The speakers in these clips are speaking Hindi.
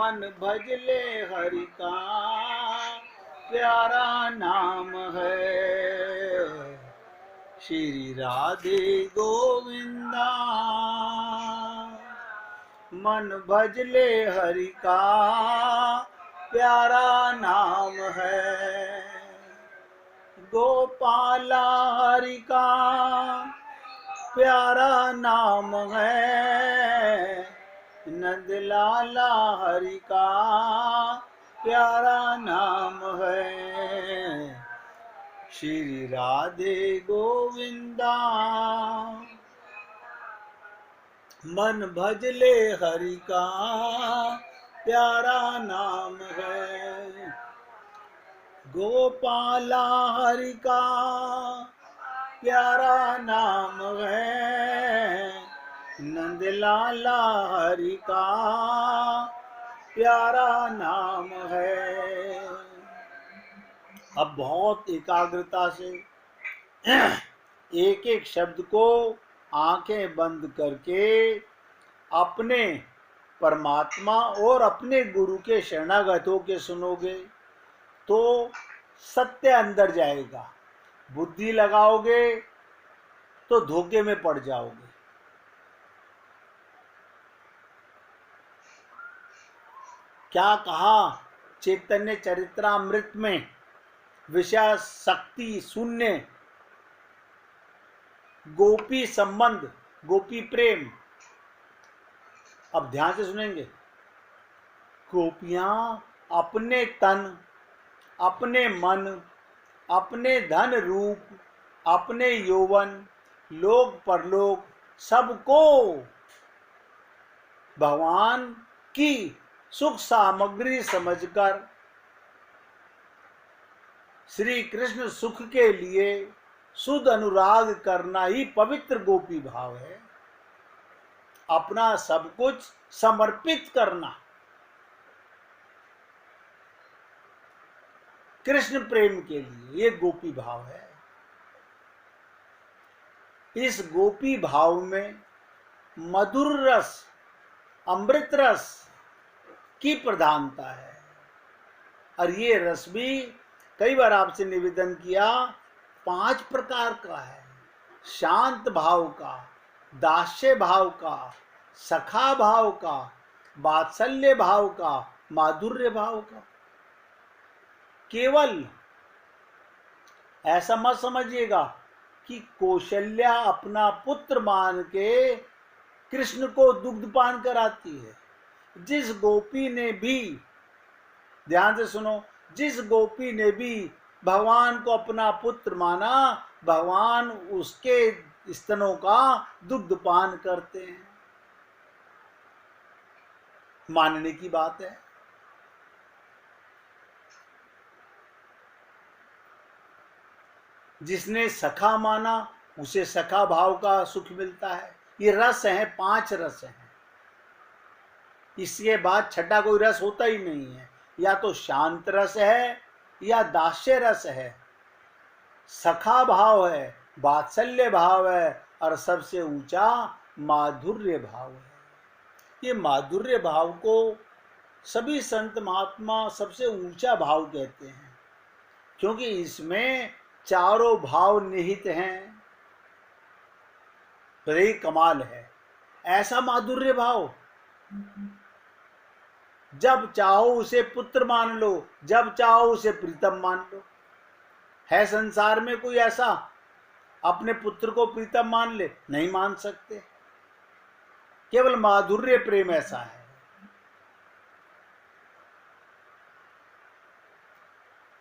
मन भजले हरि का प्यारा नाम है, श्री राधे गोविंदा। मन भजले हरि का प्यारा नाम है, गोपाला हरि का प्यारा नाम है, नंदलाला हरि का प्यारा नाम है, श्री राधे गोविंदा। मन भजले हरि का प्यारा नाम है, गोपाला हरि का प्यारा नाम है, नंदलाला हरि का प्यारा नाम है। अब बहुत एकाग्रता से एक एक शब्द को आंखें बंद करके अपने परमात्मा और अपने गुरु के शरणागत होके सुनोगे तो सत्य अंदर जाएगा। बुद्धि लगाओगे तो धोखे में पड़ जाओगे। क्या कहा चैतन्य चरित्रामृत में, विषय शक्ति शून्य, गोपी संबंध, गोपी प्रेम। अब ध्यान से सुनेंगे। गोपियां अपने तन, अपने मन, अपने धन रूप, अपने यौवन, लोक परलोक सबको भगवान की सुख सामग्री समझकर श्री कृष्ण सुख के लिए शुद्ध अनुराग करना ही पवित्र गोपी भाव है। अपना सब कुछ समर्पित करना कृष्ण प्रेम के लिए, ये गोपी भाव है। इस गोपी भाव में मधुर रस, अमृत रस की प्रधानता है। और ये रस भी कई बार आपसे निवेदन किया, 5 प्रकार का है। शांत भाव का, दास्य भाव का, सखा भाव का, वात्सल्य भाव का, माधुर्य भाव का। केवल ऐसा मत समझिएगा कि कौशल्या अपना पुत्र मान के कृष्ण को दुग्धपान कराती है। जिस गोपी ने भी, ध्यान से सुनो, जिस गोपी ने भी भगवान को अपना पुत्र माना, भगवान उसके स्तनों का दुग्धपान करते हैं। मानने की बात है। जिसने सखा माना उसे सखा भाव का सुख मिलता है। ये रस है, 5 रस हैं। इसके बाद छठा कोई रस होता ही नहीं है। या तो शांत रस है या दास्य रस है, सखा भाव है, वात्सल्य भाव है, और सबसे ऊंचा माधुर्य भाव है। ये माधुर्य भाव को सभी संत महात्मा सबसे ऊंचा भाव कहते हैं, क्योंकि इसमें चारों भाव निहित हैं। बड़े कमाल है ऐसा माधुर्य भाव। जब चाहो उसे पुत्र मान लो, जब चाहो उसे प्रीतम मान लो। है संसार में कोई ऐसा अपने पुत्र को प्रीतम मान ले? नहीं मान सकते। केवल माधुर्य प्रेम ऐसा है।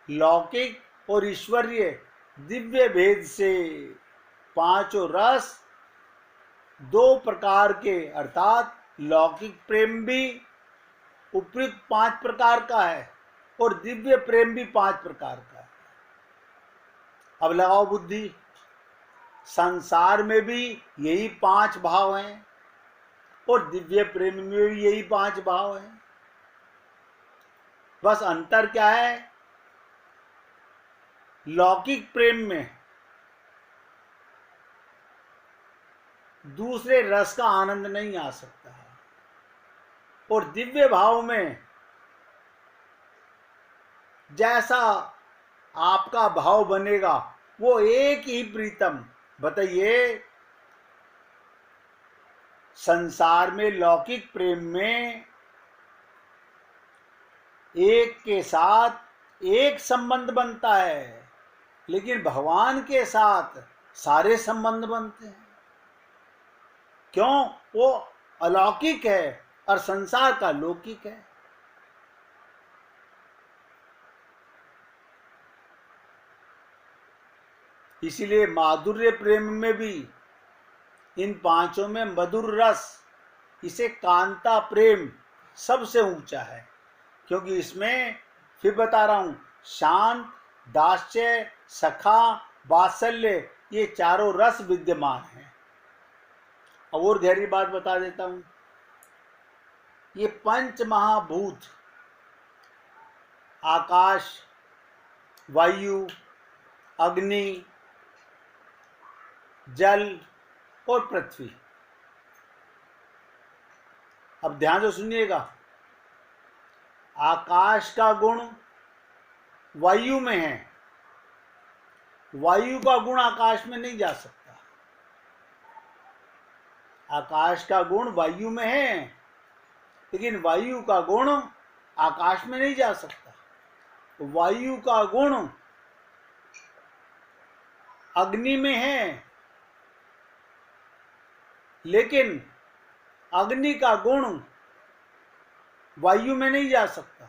लौकिक और ईश्वरीय दिव्य भेद से 5 रस 2 प्रकार के, अर्थात लौकिक प्रेम भी उपयुक्त 5 प्रकार का है और दिव्य प्रेम भी 5 प्रकार का है। अब लगाओ बुद्धि। संसार में भी यही 5 भाव हैं और दिव्य प्रेम में भी यही 5 भाव हैं। बस अंतर क्या है? लौकिक प्रेम में दूसरे रस का आनंद नहीं आ सकता है, और दिव्य भाव में जैसा आपका भाव बनेगा वो एक ही प्रीतम। बताइए, संसार में लौकिक प्रेम में एक के साथ एक संबंध बनता है, लेकिन भगवान के साथ सारे संबंध बनते हैं। क्यों? वो अलौकिक है और संसार का लौकिक है। इसीलिए माधुर्य प्रेम में भी इन पांचों में मधुर रस, इसे कांता प्रेम सबसे ऊंचा है, क्योंकि इसमें फिर बता रहा हूं, शांत, दास्य, सखा, वात्सल्य, ये चारों रस विद्यमान हैं। और गहरी बात बता देता हूं, ये पंच महाभूत आकाश, वायु, अग्नि, जल और पृथ्वी, अब ध्यान से सुनिएगा, आकाश का गुण वायु में है, वायु का गुण आकाश में नहीं जा सकता। आकाश का गुण वायु में है, लेकिन वायु का गुण आकाश में नहीं जा सकता। वायु का गुण अग्नि में है, लेकिन अग्नि का गुण वायु में नहीं जा सकता।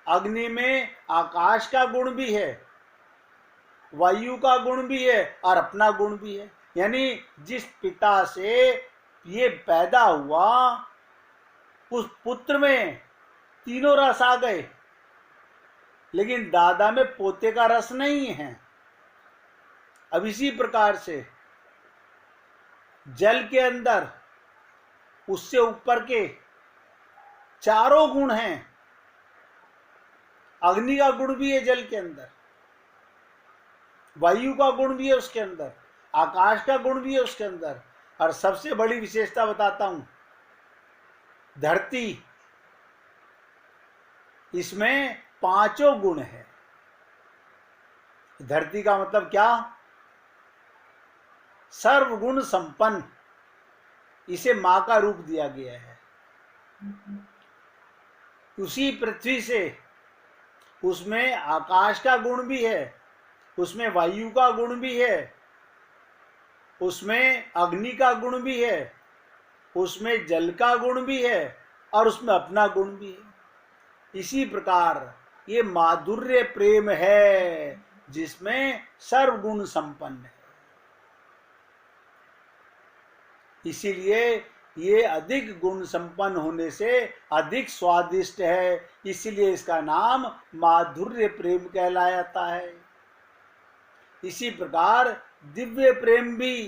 अग्नि में आकाश का गुण भी है, वायु का गुण भी है और अपना गुण भी है। यानी जिस पिता से ये पैदा हुआ, उस पुत्र में तीनों रस आ गए, लेकिन दादा में पोते का रस नहीं है। अब इसी प्रकार से जल के अंदर उससे ऊपर के चारों गुण हैं। अग्नि का गुण भी है जल के अंदर, वायु का गुण भी है उसके अंदर, आकाश का गुण भी है उसके अंदर, और सबसे बड़ी विशेषता बताता हूं, धरती, इसमें पांचों गुण है। धरती का मतलब क्या? सर्वगुण संपन्न, इसे मां का रूप दिया गया है। उसी पृथ्वी से, उसमें आकाश का गुण भी है, उसमें वायु का गुण भी है, उसमें अग्नि का गुण भी है, उसमें जल का गुण भी है और उसमें अपना गुण भी है। इसी प्रकार ये माधुर्य प्रेम है जिसमें सर्वगुण संपन्न है। इसीलिए ये अधिक गुण संपन्न होने से अधिक स्वादिष्ट है, इसीलिए इसका नाम माधुर्य प्रेम कहलाता है। इसी प्रकार दिव्य प्रेम भी,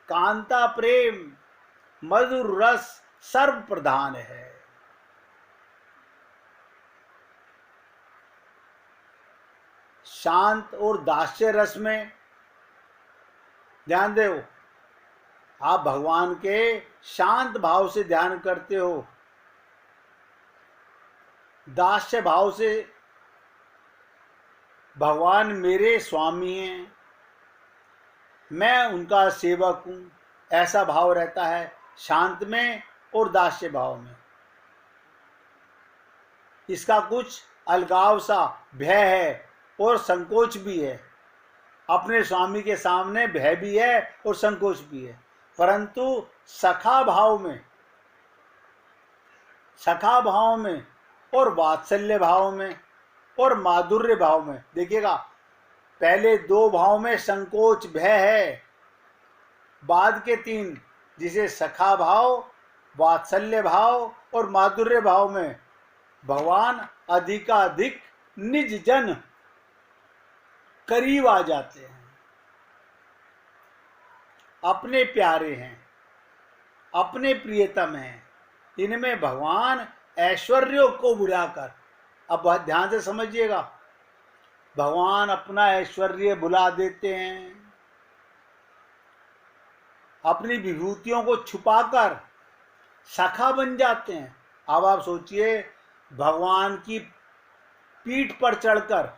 कांता प्रेम, मधुर रस सर्व प्रधान है। शांत और दास्य रस में ध्यान दो, आप भगवान के शांत भाव से ध्यान करते हो, दास्य भाव से भगवान मेरे स्वामी हैं, मैं उनका सेवक हूं, ऐसा भाव रहता है शांत में और दास्य भाव में। इसका कुछ अलगाव सा भय है और संकोच भी है। अपने स्वामी के सामने भय भी है और संकोच भी है, परंतु सखा भाव में और वात्सल्य भाव में और माधुर्य भाव में, देखिएगा, पहले दो भाव में संकोच भय है, बाद के तीन, जिसे सखा भाव, वात्सल्य भाव और माधुर्य भाव में भगवान अधिकाधिक निज जन करीब आ जाते हैं, अपने प्यारे हैं, अपने प्रियतम हैं। इनमें भगवान ऐश्वर्यों को बुलाकर, अब ध्यान से समझिएगा, भगवान अपना ऐश्वर्य बुला देते हैं, अपनी विभूतियों को छुपाकर सखा बन जाते हैं। अब आप सोचिए, भगवान की पीठ पर चढ़कर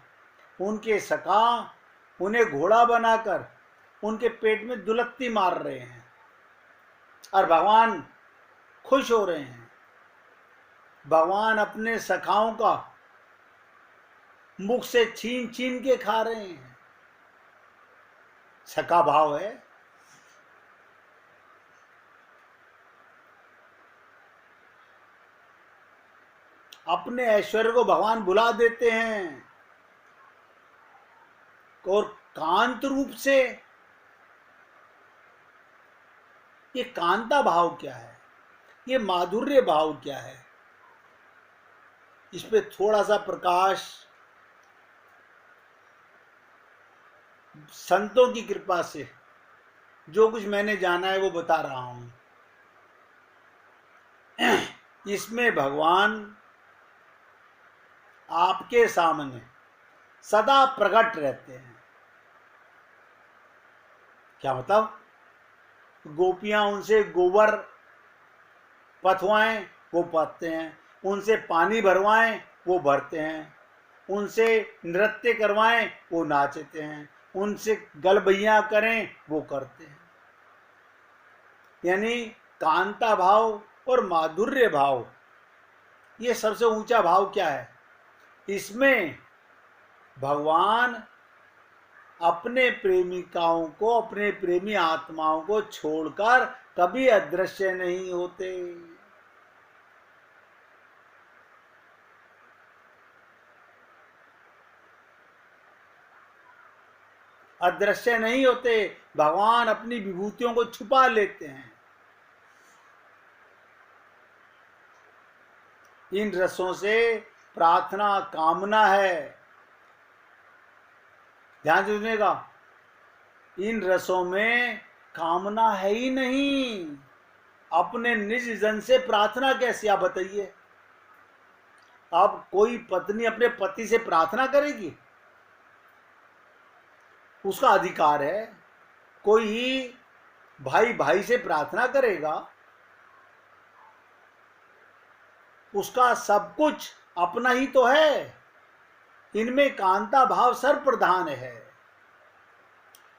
उनके सखा उन्हें घोड़ा बनाकर उनके पेट में दुलत्ती मार रहे हैं और भगवान खुश हो रहे हैं। भगवान अपने सखाओं का मुख से छीन छीन के खा रहे हैं। सखा भाव है। अपने ऐश्वर्य को भगवान बुला देते हैं और कांत रूप से। ये कांता भाव क्या है, ये माधुर्य भाव क्या है, इस पे थोड़ा सा प्रकाश संतों की कृपा से जो कुछ मैंने जाना है वो बता रहा हूं। इसमें भगवान आपके सामने सदा प्रकट रहते हैं। क्या मतलब? गोपियां उनसे गोबर पथवाएं वो पथते हैं, उनसे पानी भरवाएं वो भरते हैं, उनसे नृत्य करवाएं वो नाचते हैं, उनसे गलबैया करें वो करते हैं। यानी कांता भाव और माधुर्य भाव, ये सबसे ऊंचा भाव क्या है? इसमें भगवान अपने प्रेमिकाओं को, अपने प्रेमी आत्माओं को छोड़कर कभी अदृश्य नहीं होते। अदृश्य नहीं होते, भगवान अपनी विभूतियों को छुपा लेते हैं। इन रसों से प्रार्थना कामना है। ध्यान से सुनिएगा, इन रसों में कामना है ही नहीं। अपने निज जन से प्रार्थना कैसे, आप बताइए? अब कोई पत्नी अपने पति से प्रार्थना करेगी? उसका अधिकार है। कोई भाई भाई से प्रार्थना करेगा? उसका सब कुछ अपना ही तो है। इनमें कांता भाव सर्वप्रधान है।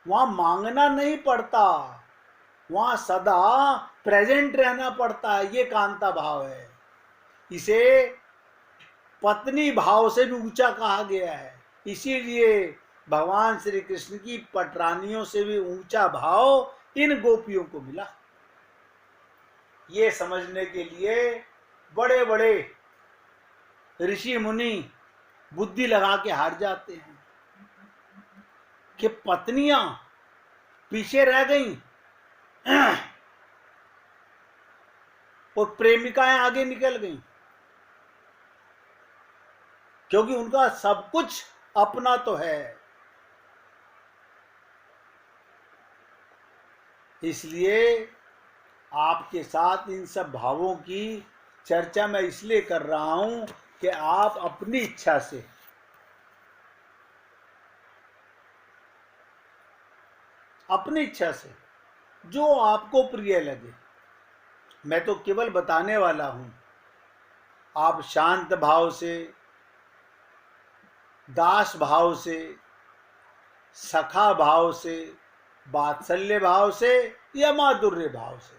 वहां मांगना नहीं पड़ता, वहां सदा प्रेजेंट रहना पड़ता है। ये कांता भाव है। इसे पत्नी भाव से भी ऊंचा कहा गया है। इसीलिए भगवान श्री कृष्ण की पटरानियों से भी ऊंचा भाव इन गोपियों को मिला। ये समझने के लिए बड़े बड़े ऋषि मुनि बुद्धि लगा के हार जाते हैं कि पत्नियां पीछे रह गईं और प्रेमिकाएं आगे निकल गईं, क्योंकि उनका सब कुछ अपना तो है। इसलिए आपके साथ इन सब भावों की चर्चा मैं इसलिए कर रहा हूं कि आप अपनी इच्छा से, अपनी इच्छा से जो आपको प्रिय लगे, मैं तो केवल बताने वाला हूं, आप शांत भाव से, दास भाव से, सखा भाव से, वात्सल्य भाव से या माधुर्य भाव से,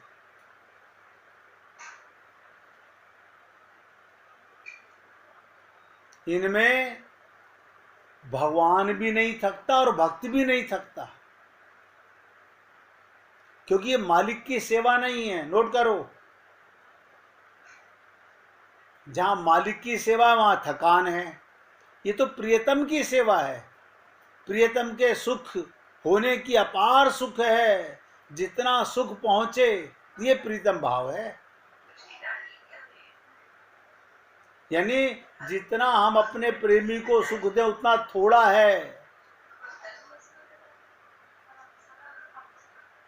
इनमें भगवान भी नहीं थकता और भक्त भी नहीं थकता। क्योंकि ये मालिक की सेवा नहीं है। नोट करो, जहां मालिक की सेवा वहां थकान है। ये तो प्रियतम की सेवा है। प्रियतम के सुख होने की अपार सुख है। जितना सुख पहुंचे ये प्रीतम भाव है। यानी जितना हम अपने प्रेमी को सुख दें उतना थोड़ा है।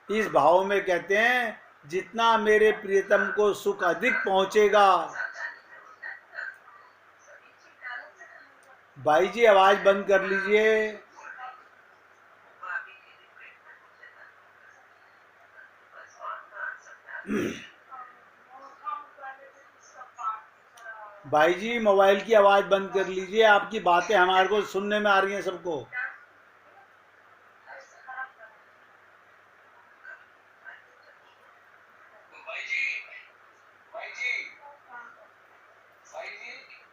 इस भाव में कहते हैं जितना मेरे प्रियतम को सुख अधिक पहुंचेगा। भाई जी आवाज बंद कर लीजिए। भाई जी मोबाइल की आवाज बंद कर लीजिए, आपकी बातें हमारे को सुनने में आ रही हैं सबको।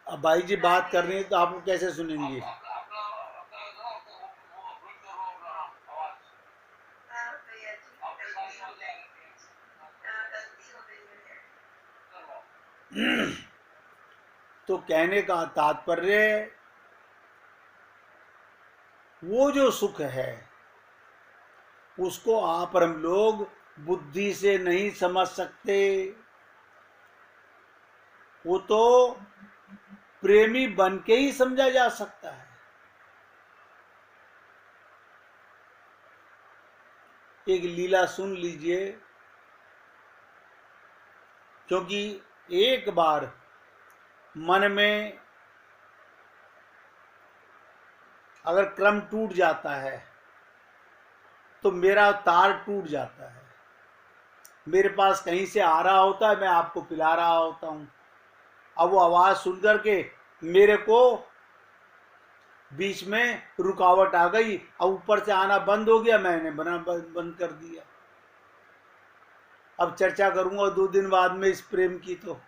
अब भाई जी बात कर रही है तो आपको कैसे सुनेंगे? तो कहने का तात्पर्य, वो जो सुख है उसको आप और हम लोग बुद्धि से नहीं समझ सकते। वो तो प्रेमी बन के ही समझा जा सकता है। एक लीला सुन लीजिए, क्योंकि एक बार मन में अगर क्रम टूट जाता है तो मेरा तार टूट जाता है। मेरे पास कहीं से आ रहा होता है, मैं आपको पिला रहा होता हूं। अब वो आवाज सुन करके मेरे को बीच में रुकावट आ गई, अब ऊपर से आना बंद हो गया, मैंने बंद कर दिया। अब चर्चा करूंगा 2 दिन बाद में इस प्रेम की। तो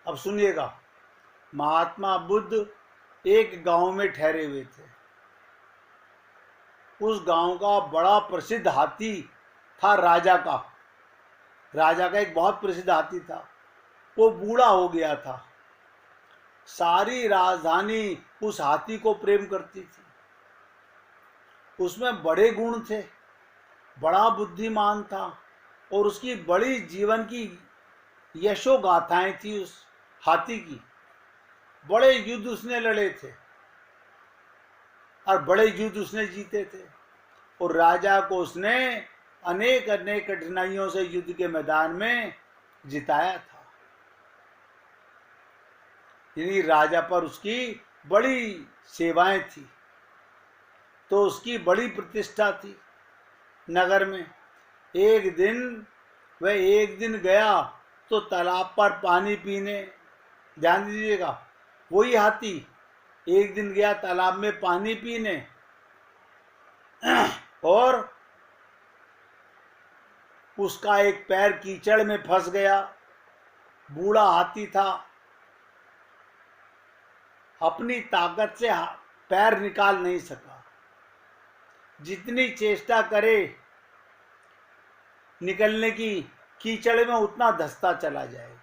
अब सुनिएगा, महात्मा बुद्ध एक गांव में ठहरे हुए थे। उस गांव का बड़ा प्रसिद्ध हाथी था, राजा का एक बहुत प्रसिद्ध हाथी था। वो बूढ़ा हो गया था। सारी राजधानी उस हाथी को प्रेम करती थी। उसमें बड़े गुण थे, बड़ा बुद्धिमान था, और उसकी बड़ी जीवन की यशो गाथाएं थी उस हाथी की। बड़े युद्ध उसने लड़े थे और बड़े युद्ध उसने जीते थे, और राजा को उसने अनेक अनेक कठिनाइयों से युद्ध के मैदान में जिताया था। यानी राजा पर उसकी बड़ी सेवाएं थी, तो उसकी बड़ी प्रतिष्ठा थी नगर में। एक दिन गया तो तालाब पर पानी पीने, ध्यान दीजिएगा, वही हाथी एक दिन गया तालाब में पानी पीने, और उसका एक पैर कीचड़ में फंस गया। बूढ़ा हाथी था, अपनी ताकत से पैर निकाल नहीं सका। जितनी चेष्टा करे निकलने की कीचड़ में, उतना धंसता चला जाए।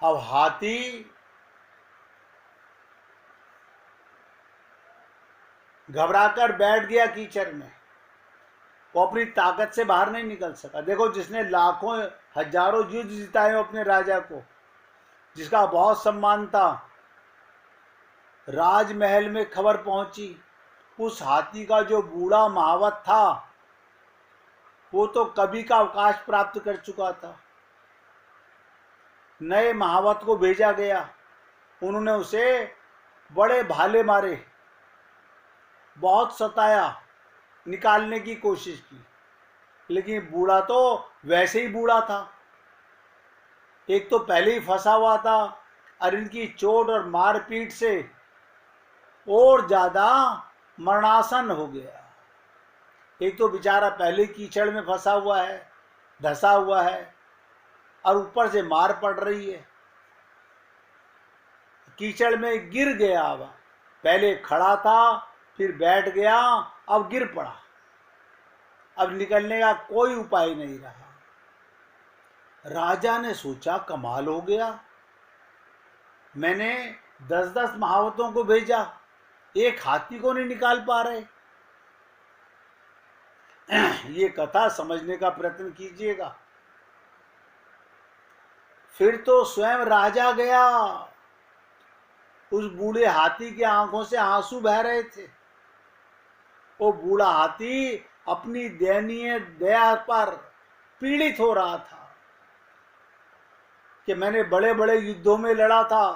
अब हाथी घबराकर बैठ गया कीचड़ में, वो अपनी ताकत से बाहर नहीं निकल सका। देखो, जिसने लाखों हजारों युद्ध जिताए अपने राजा को, जिसका बहुत सम्मान था, राजमहल में खबर पहुंची उस हाथी का जो बूढ़ा महावत था वो तो कभी का अवकाश प्राप्त कर चुका था। नए महावत को भेजा गया, उन्होंने उसे बड़े भाले मारे, बहुत सताया, निकालने की कोशिश की, लेकिन बूढ़ा तो वैसे ही बूढ़ा था। एक तो पहले ही फंसा हुआ था, और इनकी चोट और मारपीट से और ज्यादा मरणासन हो गया। एक तो बेचारा पहले कीचड़ में फंसा हुआ है, धंसा हुआ है, और ऊपर से मार पड़ रही है। कीचड़ में गिर गया। अब पहले खड़ा था, फिर बैठ गया, अब गिर पड़ा। अब निकलने का कोई उपाय नहीं रहा। राजा ने सोचा, कमाल हो गया, मैंने 10-10 महावतों को भेजा, एक हाथी को नहीं निकाल पा रहे। ये कथा समझने का प्रयत्न कीजिएगा। फिर तो स्वयं राजा गया। उस बूढ़े हाथी की आंखों से आंसू बह रहे थे। वो बूढ़ा हाथी अपनी दयनीय दया पर पीड़ित हो रहा था कि मैंने बड़े बड़े युद्धों में लड़ा था,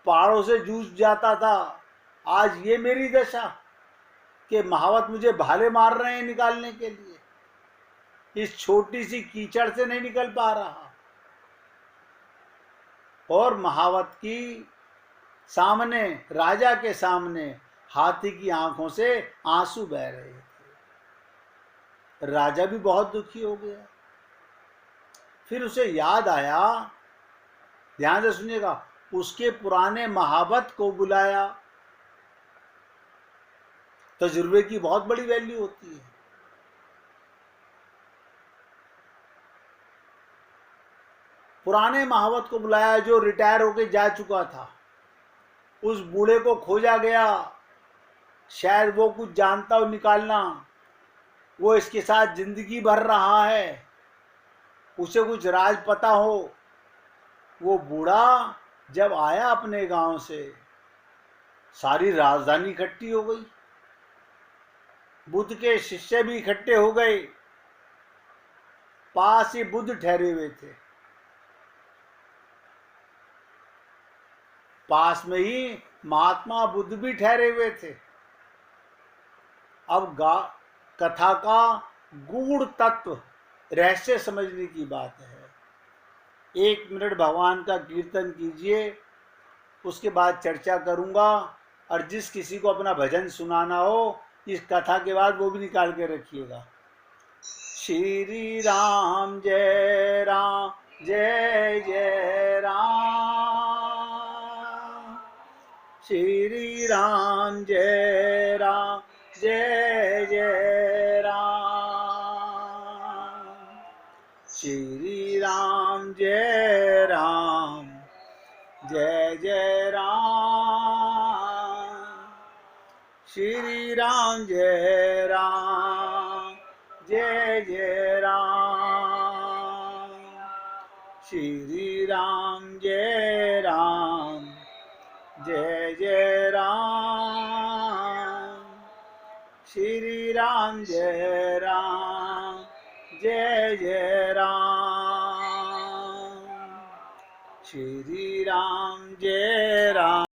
पहाड़ों से जूझ जाता था, आज ये मेरी दशा। कि महावत मुझे भाले मार रहे हैं निकालने के लिए, इस छोटी सी कीचड़ से नहीं निकल पा रहा। और महावत की सामने, राजा के सामने हाथी की आंखों से आंसू बह रहे थे। राजा भी बहुत दुखी हो गया। फिर उसे याद आया, ध्यान से सुनिएगा, उसके पुराने महावत को बुलाया। तजुर्बे की बहुत बड़ी वैल्यू होती है। पुराने महावत को बुलाया जो रिटायर होके जा चुका था। उस बूढ़े को खोजा गया, शायद वो कुछ जानता हो निकालना, वो इसके साथ जिंदगी भर रहा है, उसे कुछ राज पता हो। वो बूढ़ा जब आया अपने गांव से, सारी राजधानी इकट्ठी हो गई, बुद्ध के शिष्य भी इकट्ठे हो गए। पास ही बुद्ध ठहरे हुए थे, पास में ही महात्मा बुद्ध भी ठहरे हुए थे। अब कथा का गूढ़ तत्व, रहस्य समझने की बात है। 1 मिनट भगवान का कीर्तन कीजिए, उसके बाद चर्चा करूंगा। और जिस किसी को अपना भजन सुनाना हो, इस कथा के बाद वो भी निकाल के रखिएगा। श्री राम जय राम, जय जय राम। श्री राम जय राम, जय जय राम। श्री राम जय राम, जय जय राम। श्री राम जय राम, जय जय राम। श्री राम जय राम, जय जय राम। श्री राम जय राम, जय जय राम। श्री राम जय राम।